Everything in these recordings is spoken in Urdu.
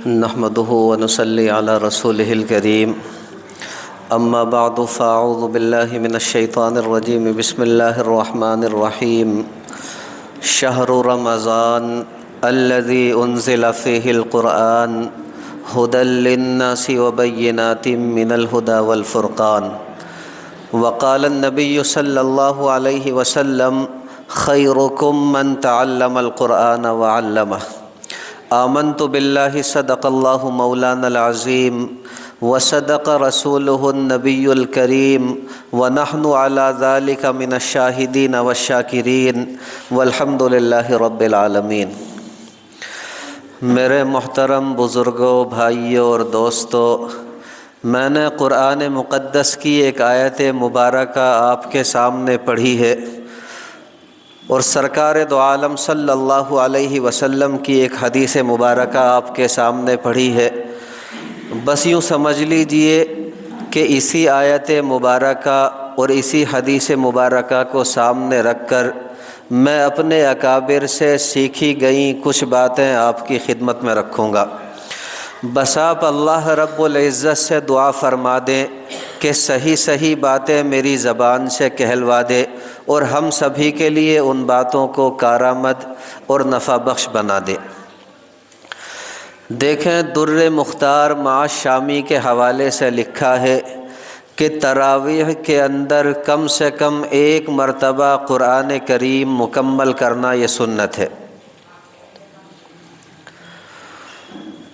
نحمده ونصلي على رسوله الكريم اما بعد فاعوذ بالله من الشيطان الرجيم بسم الله الرحمن الرحيم شهر رمضان الذي انزل فيه القرآن هدى للناس وبينات من الهدى والفرقان وقال النبي صلى الله عليه وسلم خيركم من تعلم القرآن وعلمه آمنت بالله صدق الله مولانا العظيم وصدق رسوله النبي الكريم ونحن على ذلك من الشاهدين والشاكرين والحمد لله رب العالمين۔ میرے محترم بزرگوں، بھائیوں اور دوستوں، میں نے قرآن مقدس کی ایک آیت مبارکہ آپ کے سامنے پڑھی ہے اور سرکار دو عالم صلی اللہ علیہ وسلم کی ایک حدیث مبارکہ آپ کے سامنے پڑھی ہے۔ بس یوں سمجھ لیجئے کہ اسی آیت مبارکہ اور اسی حدیث مبارکہ کو سامنے رکھ کر میں اپنے اکابر سے سیکھی گئیں کچھ باتیں آپ کی خدمت میں رکھوں گا۔ بس آپ اللہ رب العزت سے دعا فرما دیں کہ صحیح باتیں میری زبان سے کہلوا دے اور ہم سبھی کے لیے ان باتوں کو کارآمد اور نفع بخش بنا دے۔ دیکھیں، در مختار معاش شامی کے حوالے سے لکھا ہے کہ تراویح کے اندر کم سے کم ایک مرتبہ قرآن کریم مکمل کرنا یہ سنت ہے۔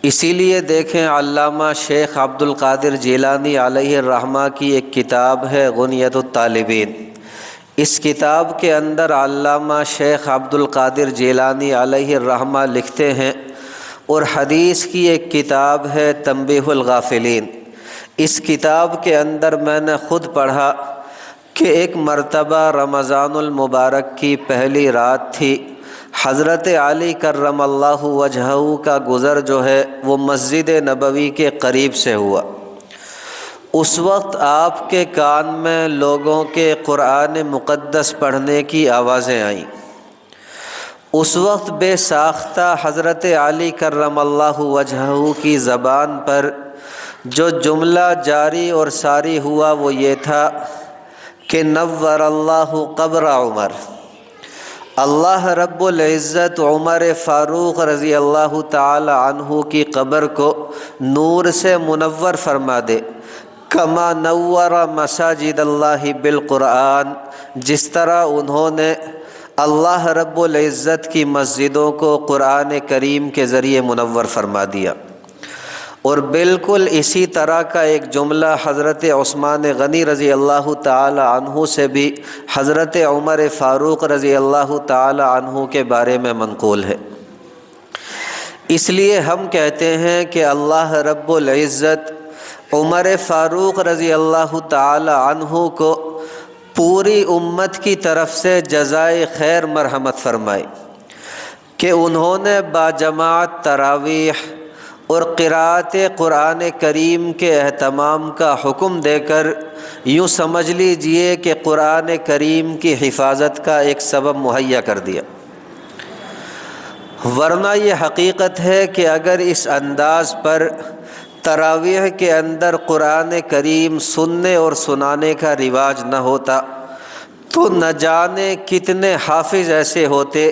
اسی لیے دیکھیں، علامہ شیخ عبد القادر جیلانی علیہ الرحمہ کی ایک کتاب ہے غنیۃ الطالبین۔ اس کتاب کے اندر علامہ شیخ عبد القادر جیلانی علیہ الرحمہ لکھتے ہیں، اور حدیث کی ایک کتاب ہے تنبیہ الغافلین۔ اس کتاب کے اندر میں نے خود پڑھا کہ ایک مرتبہ رمضان المبارک کی پہلی رات تھی، حضرت علی کرم اللہ وجہہ کا گزر جو ہے وہ مسجد نبوی کے قریب سے ہوا۔ اس وقت آپ کے کان میں لوگوں کے قرآن مقدس پڑھنے کی آوازیں آئیں۔ اس وقت بے ساختہ حضرت علی کرم اللہ وجہہ کی زبان پر جو جملہ جاری اور ساری ہوا وہ یہ تھا کہ نور اللہ قبر عمر، اللہ رب العزت عمر فاروق رضی اللہ تعالی عنہ کی قبر کو نور سے منور فرما دے، کما نور مساجد اللہ بالقرآن، جس طرح انہوں نے اللہ رب العزت کی مسجدوں کو قرآن کریم کے ذریعے منور فرما دیا۔ اور بالکل اسی طرح کا ایک جملہ حضرت عثمان غنی رضی اللہ تعالی عنہ سے بھی حضرت عمر فاروق رضی اللہ تعالی عنہ کے بارے میں منقول ہے۔ اس لیے ہم کہتے ہیں کہ اللہ رب العزت عمر فاروق رضی اللہ تعالی عنہ کو پوری امت کی طرف سے جزائے خیر مرحمت فرمائے کہ انہوں نے باجماعت تراویح اور قراءت قرآن کریم کے اہتمام کا حکم دے کر یوں سمجھ لیجئے کہ قرآن کریم کی حفاظت کا ایک سبب مہیا کر دیا۔ ورنہ یہ حقیقت ہے کہ اگر اس انداز پر تراویح کے اندر قرآن کریم سننے اور سنانے کا رواج نہ ہوتا تو نہ جانے کتنے حافظ ایسے ہوتے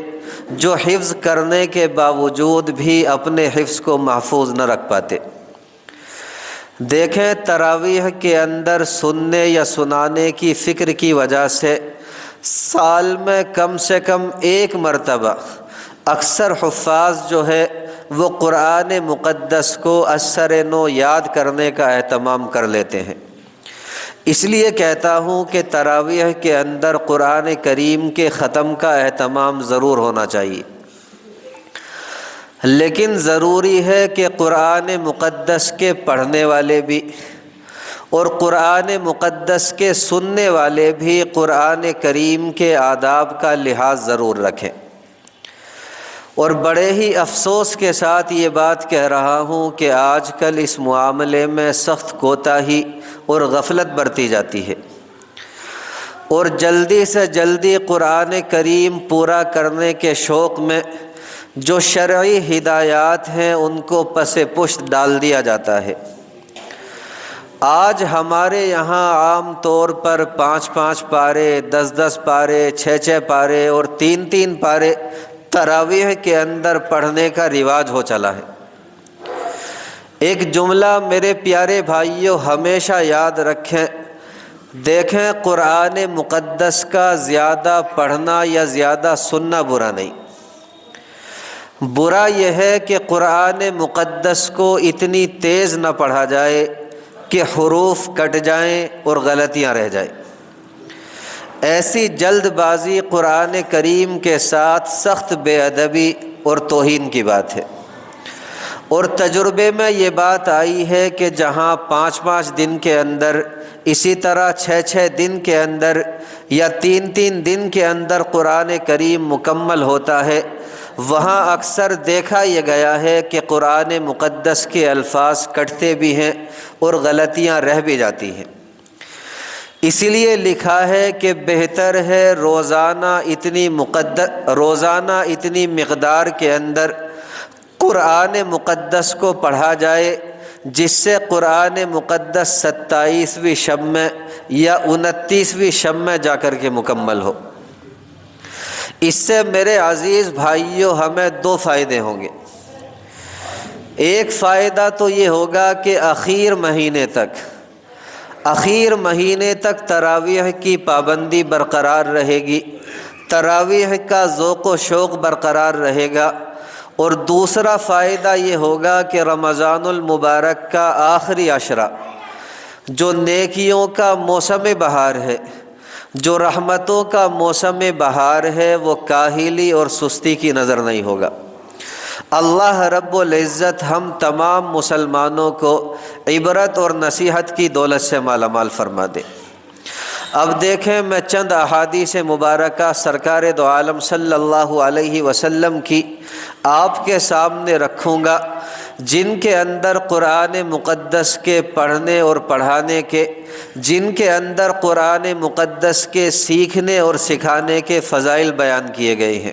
جو حفظ کرنے کے باوجود بھی اپنے حفظ کو محفوظ نہ رکھ پاتے۔ دیکھیں، تراویح کے اندر سننے یا سنانے کی فکر کی وجہ سے سال میں کم سے کم ایک مرتبہ اکثر حفاظ جو ہے وہ قرآن مقدس کو اثر نو یاد کرنے کا اہتمام کر لیتے ہیں۔ اس لیے کہتا ہوں کہ تراویح کے اندر قرآن کریم کے ختم کا اہتمام ضرور ہونا چاہیے، لیکن ضروری ہے کہ قرآن مقدس کے پڑھنے والے بھی اور قرآن مقدس کے سننے والے بھی قرآن کریم کے آداب کا لحاظ ضرور رکھیں۔ اور بڑے ہی افسوس کے ساتھ یہ بات کہہ رہا ہوں کہ آج کل اس معاملے میں سخت کوتاہی اور غفلت برتی جاتی ہے، اور جلدی سے جلدی قرآن کریم پورا کرنے کے شوق میں جو شرعی ہدایات ہیں ان کو پس پشت ڈال دیا جاتا ہے۔ آج ہمارے یہاں عام طور پر 5 پارے، 10 پارے، 6 پارے اور 3 پارے تراویح کے اندر پڑھنے کا رواج ہو چلا ہے۔ ایک جملہ میرے پیارے بھائیوں ہمیشہ یاد رکھیں، دیکھیں قرآن مقدس کا زیادہ پڑھنا یا زیادہ سننا برا نہیں، برا یہ ہے کہ قرآن مقدس کو اتنی تیز نہ پڑھا جائے کہ حروف کٹ جائیں اور غلطیاں رہ جائیں۔ ایسی جلد بازی قرآن کریم کے ساتھ سخت بے ادبی اور توہین کی بات ہے، اور تجربے میں یہ بات آئی ہے کہ جہاں 5 دن کے اندر، اسی طرح 6 دن کے اندر یا 3 دن کے اندر قرآن کریم مکمل ہوتا ہے، وہاں اکثر دیکھا یہ گیا ہے کہ قرآن مقدس کے الفاظ کٹتے بھی ہیں اور غلطیاں رہ بھی جاتی ہیں۔ اسی لیے لکھا ہے کہ بہتر ہے روزانہ اتنی مقدار کے اندر قرآن مقدس کو پڑھا جائے جس سے قرآن مقدس 27ویں شب میں یا 29ویں شب میں جا کر کے مکمل ہو۔ اس سے میرے عزیز بھائیوں ہمیں 2 فائدے ہوں گے۔ ایک فائدہ تو یہ ہوگا کہ آخر مہینے تک تراویح کی پابندی برقرار رہے گی، تراویح کا ذوق و شوق برقرار رہے گا، اور دوسرا فائدہ یہ ہوگا کہ رمضان المبارک کا آخری عشرہ جو نیکیوں کا موسم بہار ہے، جو رحمتوں کا موسم بہار ہے، وہ کاہلی اور سستی کی نظر نہیں ہوگا۔ اللہ رب العزت ہم تمام مسلمانوں کو عبرت اور نصیحت کی دولت سے مالا مال فرما دے۔ اب دیکھیں میں چند احادیث مبارکہ سرکار دو عالم صلی اللہ علیہ وسلم کی آپ کے سامنے رکھوں گا، جن کے اندر قرآن مقدس کے پڑھنے اور پڑھانے کے، جن کے اندر قرآن مقدس کے سیکھنے اور سکھانے کے فضائل بیان کیے گئے ہیں،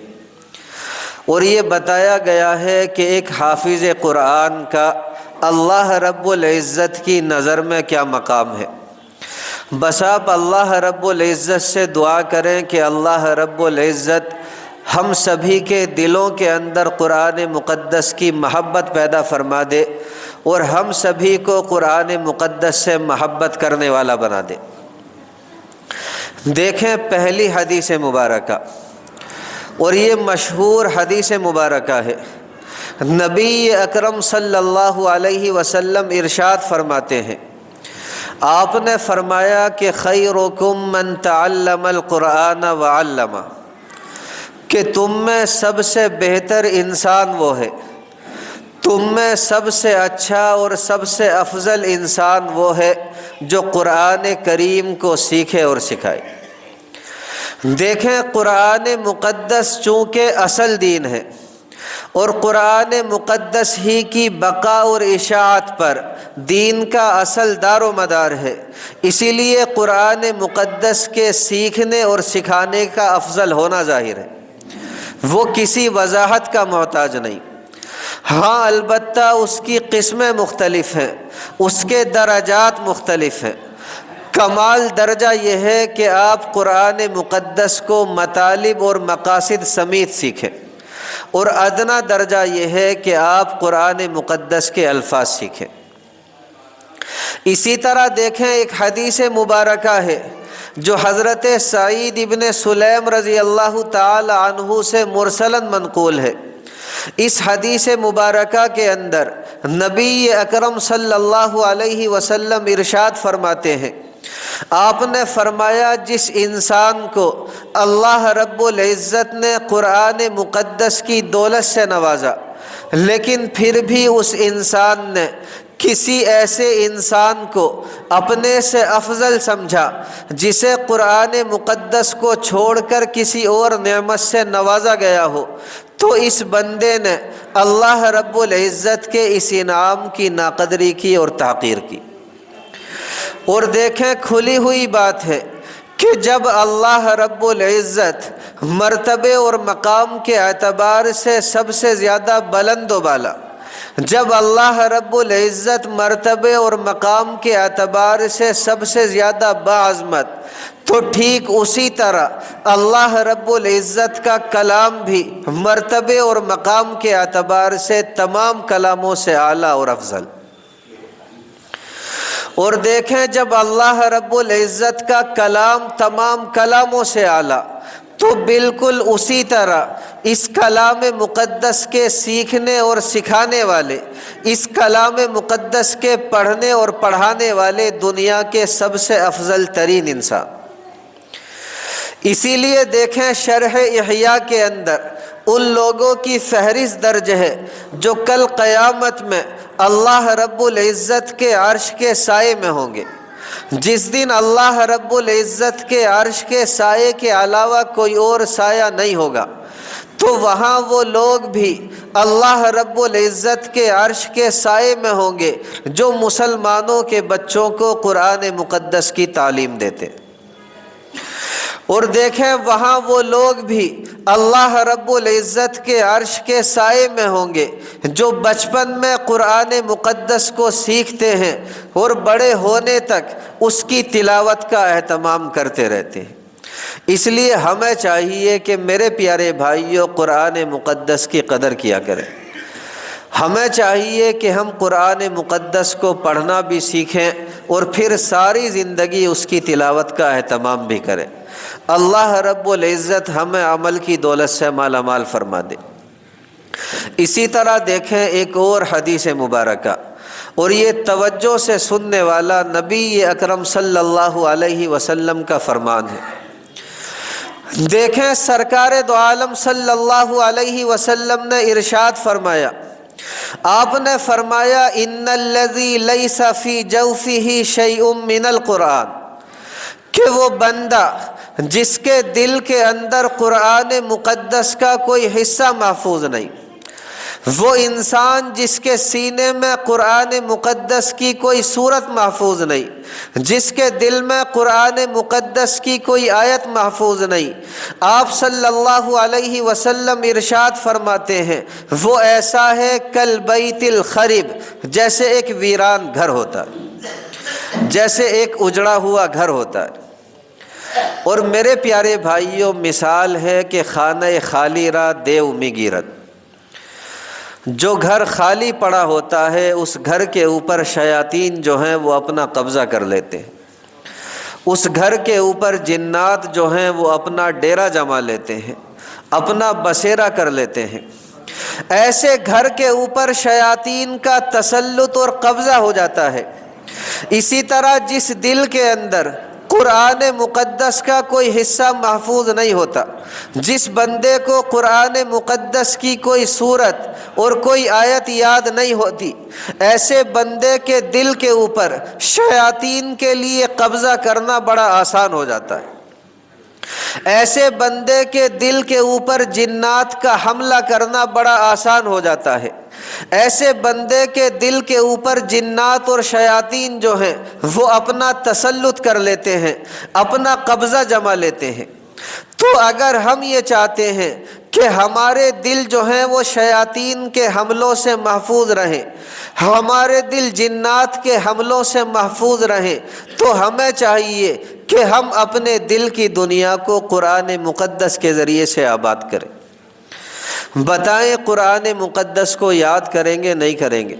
اور یہ بتایا گیا ہے کہ ایک حافظ قرآن کا اللہ رب العزت کی نظر میں کیا مقام ہے۔ بس آپ اللہ رب العزت سے دعا کریں کہ اللہ رب العزت ہم سبھی کے دلوں کے اندر قرآن مقدس کی محبت پیدا فرما دے اور ہم سبھی کو قرآن مقدس سے محبت کرنے والا بنا دے۔ دیکھیں پہلی حدیث مبارکہ، اور یہ مشہور حدیث مبارکہ ہے، نبی اکرم صلی اللہ علیہ وسلم ارشاد فرماتے ہیں، آپ نے فرمایا کہ خیرکم من تعلم القرآن وعلمہ، کہ تم میں سب سے بہتر انسان وہ ہے، تم میں سب سے اچھا اور سب سے افضل انسان وہ ہے جو قرآن کریم کو سیکھے اور سکھائے۔ دیکھیں قرآن مقدس چونکہ اصل دین ہے اور قرآن مقدس ہی کی بقا اور اشاعت پر دین کا اصل دار و مدار ہے، اسی لیے قرآن مقدس کے سیکھنے اور سکھانے کا افضل ہونا ظاہر ہے، وہ کسی وضاحت کا محتاج نہیں۔ ہاں البتہ اس کی قسمیں مختلف ہیں، اس کے درجات مختلف ہیں۔ کمال درجہ یہ ہے کہ آپ قرآن مقدس کو مطالب اور مقاصد سمیت سیکھیں، اور ادنا درجہ یہ ہے کہ آپ قرآن مقدس کے الفاظ سیکھیں۔ اسی طرح دیکھیں ایک حدیث مبارکہ ہے جو حضرت سعید ابن سلیم رضی اللہ تعالی عنہ سے مرسلاً منقول ہے۔ اس حدیث مبارکہ کے اندر نبی اکرم صلی اللہ علیہ وسلم ارشاد فرماتے ہیں، آپ نے فرمایا جس انسان کو اللہ رب العزت نے قرآن مقدس کی دولت سے نوازا، لیکن پھر بھی اس انسان نے کسی ایسے انسان کو اپنے سے افضل سمجھا جسے قرآن مقدس کو چھوڑ کر کسی اور نعمت سے نوازا گیا ہو، تو اس بندے نے اللہ رب العزت کے اس انعام کی ناقدری کی اور تحقیر کی۔ اور دیکھیں کھلی ہوئی بات ہے کہ جب اللہ رب العزت مرتبے اور مقام کے اعتبار سے سب سے زیادہ بلند و بالا، جب اللہ رب العزت مرتبے اور مقام کے اعتبار سے سب سے زیادہ باعظمت، تو ٹھیک اسی طرح اللہ رب العزت کا کلام بھی مرتبے اور مقام کے اعتبار سے تمام کلاموں سے اعلیٰ اور افضل۔ اور دیکھیں جب اللہ رب العزت کا کلام تمام کلاموں سے اعلیٰ، تو بالکل اسی طرح اس کلام مقدس کے سیکھنے اور سکھانے والے، اس کلام مقدس کے پڑھنے اور پڑھانے والے دنیا کے سب سے افضل ترین انسان۔ اسی لیے دیکھیں شرح احیاء کے اندر ان لوگوں کی فہرست درج ہے جو کل قیامت میں اللہ رب العزت کے عرش کے سائے میں ہوں گے۔ جس دن اللہ رب العزت کے عرش کے سائے کے علاوہ کوئی اور سایہ نہیں ہوگا، تو وہاں وہ لوگ بھی اللہ رب العزت کے عرش کے سائے میں ہوں گے جو مسلمانوں کے بچوں کو قرآن مقدس کی تعلیم دیتے۔ اور دیکھیں وہاں وہ لوگ بھی اللہ رب العزت کے عرش کے سائے میں ہوں گے جو بچپن میں قرآن مقدس کو سیکھتے ہیں اور بڑے ہونے تک اس کی تلاوت کا اہتمام کرتے رہتے ہیں۔ اس لیے ہمیں چاہیے کہ میرے پیارے بھائیوں قرآن مقدس کی قدر کیا کریں۔ ہمیں چاہیے کہ ہم قرآن مقدس کو پڑھنا بھی سیکھیں اور پھر ساری زندگی اس کی تلاوت کا اہتمام بھی کریں۔ اللہ رب العزت ہمیں عمل کی دولت سے مالا مال فرما دے۔ اسی طرح دیکھیں ایک اور حدیث مبارکہ، اور یہ توجہ سے سننے والا نبی اکرم صلی اللہ علیہ وسلم کا فرمان ہے۔ دیکھیں سرکار دو عالم صلی اللہ علیہ وسلم نے ارشاد فرمایا، آپ نے فرمایا ان الذی لیس فی جوفہ شیء من القرآن، کہ وہ بندہ جس کے دل کے اندر قرآن مقدس کا کوئی حصہ محفوظ نہیں، وہ انسان جس کے سینے میں قرآن مقدس کی کوئی صورت محفوظ نہیں، جس کے دل میں قرآن مقدس کی کوئی آیت محفوظ نہیں، آپ صلی اللہ علیہ وسلم ارشاد فرماتے ہیں وہ ایسا ہے کالبیت الخرب، جیسے ایک ویران گھر ہوتا ہے، جیسے ایک اجڑا ہوا گھر ہوتا ہے۔ اور میرے پیارے بھائیوں مثال ہے کہ خانہ خالی را دیو می گیرد، جو گھر خالی پڑا ہوتا ہے اس گھر کے اوپر شیاطین جو ہیں وہ اپنا قبضہ کر لیتے ہیں، اس گھر کے اوپر جنات جو ہیں وہ اپنا ڈیرا جما لیتے ہیں، اپنا بسیرا کر لیتے ہیں۔ ایسے گھر کے اوپر شیاطین کا تسلط اور قبضہ ہو جاتا ہے۔ اسی طرح جس دل کے اندر قرآن مقدس کا کوئی حصہ محفوظ نہیں ہوتا، جس بندے کو قرآن مقدس کی کوئی صورت اور کوئی آیت یاد نہیں ہوتی، ایسے بندے کے دل کے اوپر شیاطین کے لیے قبضہ کرنا بڑا آسان ہو جاتا ہے۔ ایسے بندے کے دل کے اوپر جنات کا حملہ کرنا بڑا آسان ہو جاتا ہے۔ ایسے بندے کے دل کے اوپر جنات اور شیاطین جو ہیں وہ اپنا تسلط کر لیتے ہیں، اپنا قبضہ جما لیتے ہیں۔ تو اگر ہم یہ چاہتے ہیں کہ ہمارے دل جو ہیں وہ شیاطین کے حملوں سے محفوظ رہیں، ہمارے دل جنات کے حملوں سے محفوظ رہیں، تو ہمیں چاہیے کہ ہم اپنے دل کی دنیا کو قرآن مقدس کے ذریعے سے آباد کریں۔ بتائیں قرآن مقدس کو یاد کریں گے نہیں کریں گے؟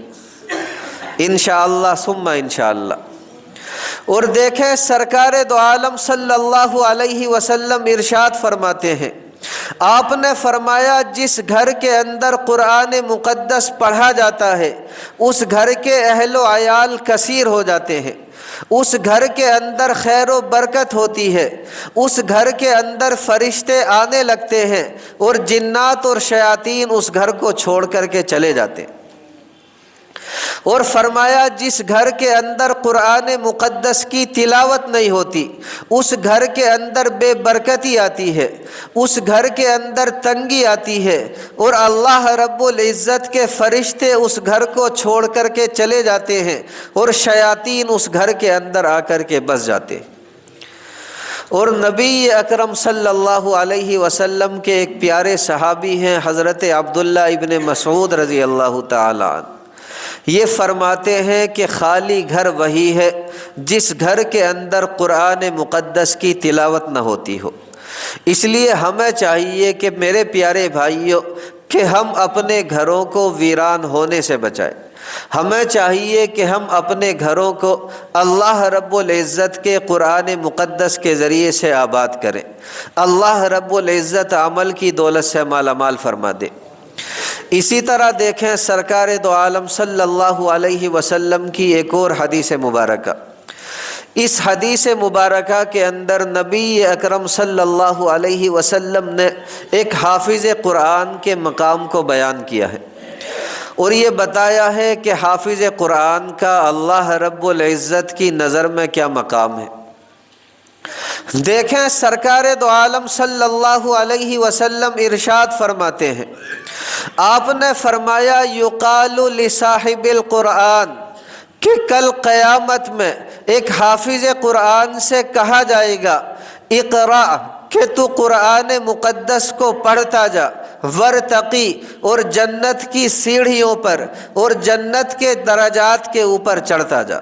انشاءاللہ ثم انشاءاللہ۔ اور دیکھیں سرکار دو عالم صلی اللہ علیہ وسلم ارشاد فرماتے ہیں، آپ نے فرمایا جس گھر کے اندر قرآن مقدس پڑھا جاتا ہے اس گھر کے اہل و عیال کثیر ہو جاتے ہیں، اس گھر کے اندر خیر و برکت ہوتی ہے، اس گھر کے اندر فرشتے آنے لگتے ہیں اور جنات اور شیاطین اس گھر کو چھوڑ کر کے چلے جاتے ہیں۔ اور فرمایا جس گھر کے اندر قرآن مقدس کی تلاوت نہیں ہوتی اس گھر کے اندر بے برکتی آتی ہے، اس گھر کے اندر تنگی آتی ہے، اور اللہ رب العزت کے فرشتے اس گھر کو چھوڑ کر کے چلے جاتے ہیں اور شیاطین اس گھر کے اندر آ کر کے بس جاتے ہیں۔ اور نبی اکرم صلی اللہ علیہ وسلم کے ایک پیارے صحابی ہیں حضرت عبداللہ ابن مسعود رضی اللہ تعالی عنہ، یہ فرماتے ہیں کہ خالی گھر وہی ہے جس گھر کے اندر قرآن مقدس کی تلاوت نہ ہوتی ہو۔ اس لیے ہمیں چاہیے کہ میرے پیارے بھائیوں کہ ہم اپنے گھروں کو ویران ہونے سے بچائیں۔ ہمیں چاہیے کہ ہم اپنے گھروں کو اللہ رب العزت کے قرآن مقدس کے ذریعے سے آباد کریں۔ اللہ رب العزت عمل کی دولت سے مالا مال فرما دے۔ اسی طرح دیکھیں سرکار دو عالم صلی اللہ علیہ وسلم کی ایک اور حدیث مبارکہ۔ اس حدیث مبارکہ کے اندر نبی اکرم صلی اللہ علیہ وسلم نے ایک حافظ قرآن کے مقام کو بیان کیا ہے، اور یہ بتایا ہے کہ حافظ قرآن کا اللہ رب العزت کی نظر میں کیا مقام ہے۔ دیکھیں سرکار دو عالم صلی اللہ علیہ وسلم ارشاد فرماتے ہیں، آپ نے فرمایا یقال لصاحب القرآن، کہ کل قیامت میں ایک حافظ قرآن سے کہا جائے گا اقرا، کہ تو قرآن مقدس کو پڑھتا جا، ورتقی، اور جنت کی سیڑھیوں پر اور جنت کے درجات کے اوپر چڑھتا جا۔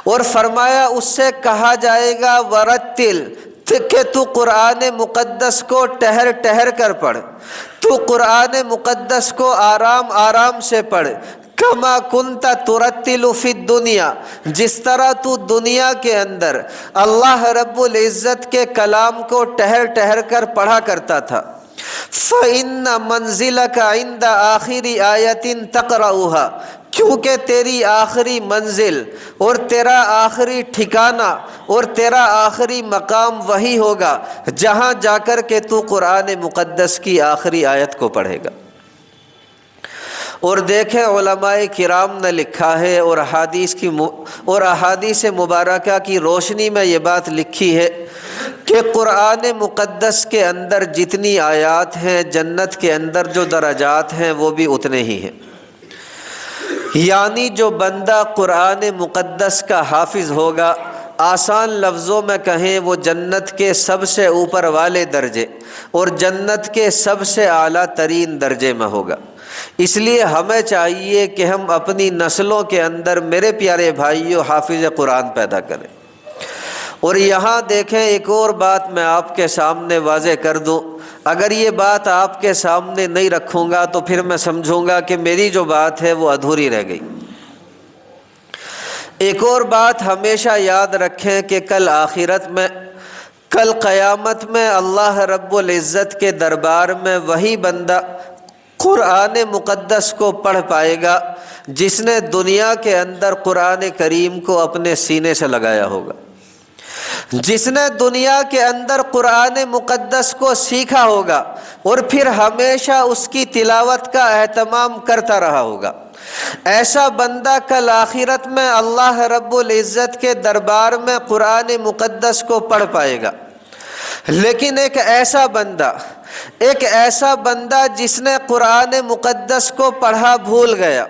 اور فرمایا اس سے کہا جائے گا ورتل، کہ تو قرآن مقدس کو ٹہر ٹہر کر پڑھ، تو قرآن مقدس کو آرام آرام سے پڑھ، کما کنت ترتل فی الدنیا، جس طرح تو دنیا کے اندر اللہ رب العزت کے کلام کو ٹہر ٹہر کر پڑھا کرتا تھا۔ فَإِنَّ مَنزِلَكَ عِنْدَ آخِرِ آیَةٍ تَقْرَؤُهَا، کیونکہ تیری آخری منزل اور تیرا آخری ٹھکانہ اور تیرا آخری مقام وہی ہوگا جہاں جا کر کے تو قرآن مقدس کی آخری آیت کو پڑھے گا۔ اور دیکھیں علماء کرام نے لکھا ہے اور احادیث مبارکہ کی روشنی میں یہ بات لکھی ہے کہ قرآن مقدس کے اندر جتنی آیات ہیں، جنت کے اندر جو درجات ہیں وہ بھی اتنے ہی ہیں۔ یعنی جو بندہ قرآن مقدس کا حافظ ہوگا، آسان لفظوں میں کہیں وہ جنت کے سب سے اوپر والے درجے اور جنت کے سب سے اعلیٰ ترین درجے میں ہوگا۔ اس لیے ہمیں چاہیے کہ ہم اپنی نسلوں کے اندر میرے پیارے بھائیوں حافظ قرآن پیدا کریں۔ اور یہاں دیکھیں ایک اور بات میں آپ کے سامنے واضح کر دوں، اگر یہ بات آپ کے سامنے نہیں رکھوں گا تو پھر میں سمجھوں گا کہ میری جو بات ہے وہ ادھوری رہ گئی۔ ایک اور بات ہمیشہ یاد رکھیں کہ کل آخرت میں، کل قیامت میں اللہ رب العزت کے دربار میں وہی بندہ قرآن مقدس کو پڑھ پائے گا جس نے دنیا کے اندر قرآن کریم کو اپنے سینے سے لگایا ہوگا، جس نے دنیا کے اندر قرآن مقدس کو سیکھا ہوگا اور پھر ہمیشہ اس کی تلاوت کا اہتمام کرتا رہا ہوگا۔ ایسا بندہ کل آخرت میں اللہ رب العزت کے دربار میں قرآن مقدس کو پڑھ پائے گا۔ لیکن ایک ایسا بندہ جس نے قرآن مقدس کو پڑھا بھول گیا،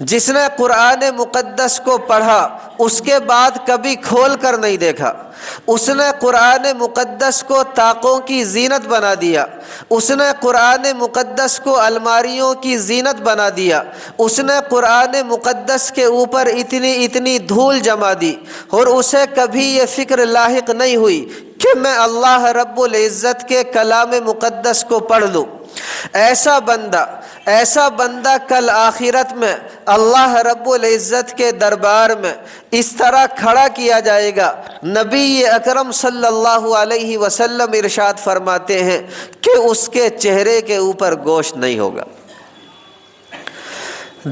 جس نے قرآن مقدس کو پڑھا اس کے بعد کبھی کھول کر نہیں دیکھا، اس نے قرآن مقدس کو طاقوں کی زینت بنا دیا، اس نے قرآن مقدس کو الماریوں کی زینت بنا دیا، اس نے قرآن مقدس کے اوپر اتنی دھول جما دی، اور اسے کبھی یہ فکر لاحق نہیں ہوئی کہ میں اللہ رب العزت کے کلام مقدس کو پڑھ لوں۔ ایسا بندہ کل آخرت میں اللہ رب العزت کے دربار میں اس طرح کھڑا کیا جائے گا، نبی اکرم صلی اللہ علیہ وسلم ارشاد فرماتے ہیں کہ اس کے چہرے کے اوپر گوشت نہیں ہوگا۔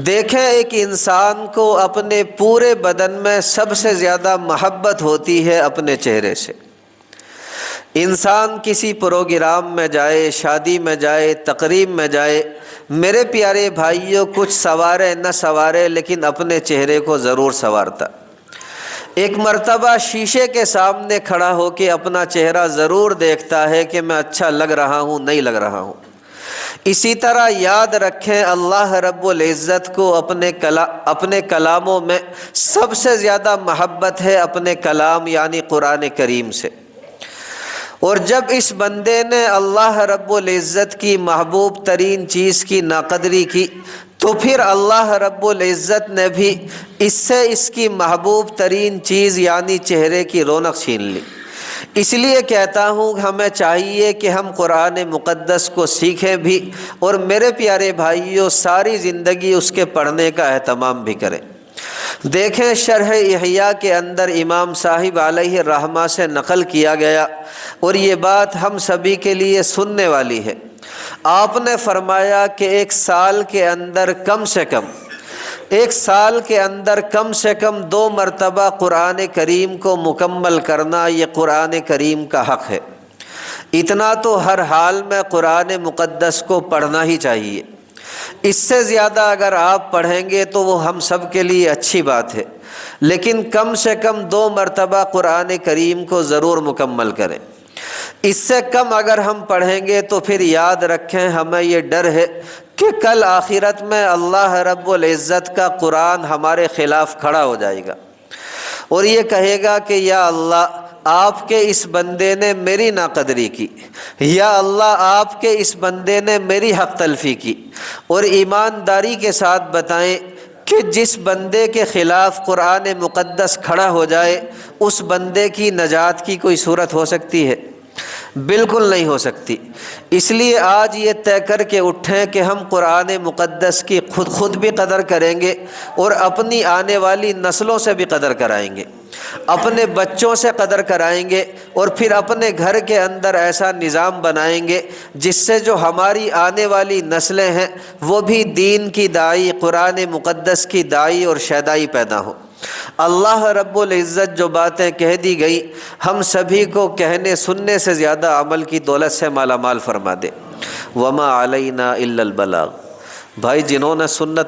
دیکھیں ایک انسان کو اپنے پورے بدن میں سب سے زیادہ محبت ہوتی ہے اپنے چہرے سے۔ انسان کسی پروگرام میں جائے، شادی میں جائے، تقریب میں جائے، میرے پیارے بھائیوں کچھ سوارے نہ سوارے لیکن اپنے چہرے کو ضرور سنوارتا۔ ایک مرتبہ شیشے کے سامنے کھڑا ہو کے اپنا چہرہ ضرور دیکھتا ہے کہ میں اچھا لگ رہا ہوں نہیں لگ رہا ہوں۔ اسی طرح یاد رکھیں اللہ رب العزت کو اپنے کلاموں میں سب سے زیادہ محبت ہے اپنے کلام یعنی قرآن کریم سے۔ اور جب اس بندے نے اللہ رب العزت کی محبوب ترین چیز کی ناقدری کی تو پھر اللہ رب العزت نے بھی اس سے اس کی محبوب ترین چیز یعنی چہرے کی رونق چھین لی۔ اس لیے کہتا ہوں ہمیں چاہیے کہ ہم قرآن مقدس کو سیکھیں بھی، اور میرے پیارے بھائیوں ساری زندگی اس کے پڑھنے کا اہتمام بھی کریں۔ دیکھیں شرح احیاء کے اندر امام صاحب علیہ الرحمہ سے نقل کیا گیا، اور یہ بات ہم سبھی کے لیے سننے والی ہے۔ آپ نے فرمایا کہ ایک سال کے اندر کم سے کم 2 مرتبہ قرآن کریم کو مکمل کرنا یہ قرآن کریم کا حق ہے۔ اتنا تو ہر حال میں قرآن مقدس کو پڑھنا ہی چاہیے۔ اس سے زیادہ اگر آپ پڑھیں گے تو وہ ہم سب کے لیے اچھی بات ہے، لیکن کم سے کم 2 مرتبہ قرآن کریم کو ضرور مکمل کریں۔ اس سے کم اگر ہم پڑھیں گے تو پھر یاد رکھیں ہمیں یہ ڈر ہے کہ کل آخرت میں اللہ رب العزت کا قرآن ہمارے خلاف کھڑا ہو جائے گا اور یہ کہے گا کہ یا اللہ آپ کے اس بندے نے میری ناقدری کی، یا اللہ آپ کے اس بندے نے میری حق تلفی کی۔ اور ایمانداری کے ساتھ بتائیں کہ جس بندے کے خلاف قرآن مقدس کھڑا ہو جائے اس بندے کی نجات کی کوئی صورت ہو سکتی ہے؟ بالکل نہیں ہو سکتی۔ اس لیے آج یہ طے کر کے اٹھیں کہ ہم قرآن مقدس کی خود بھی قدر کریں گے اور اپنی آنے والی نسلوں سے بھی قدر کرائیں گے، اپنے بچوں سے قدر کرائیں گے، اور پھر اپنے گھر کے اندر ایسا نظام بنائیں گے جس سے جو ہماری آنے والی نسلیں ہیں وہ بھی دین کی داعی، قرآن مقدس کی داعی اور شیدائی پیدا ہوں۔ اللہ رب العزت جو باتیں کہہ دی گئی ہم سبھی کو کہنے سننے سے زیادہ عمل کی دولت سے مالا مال فرما دے۔ وما علینا الا البلاغ۔ بھائی جنہوں نے سنت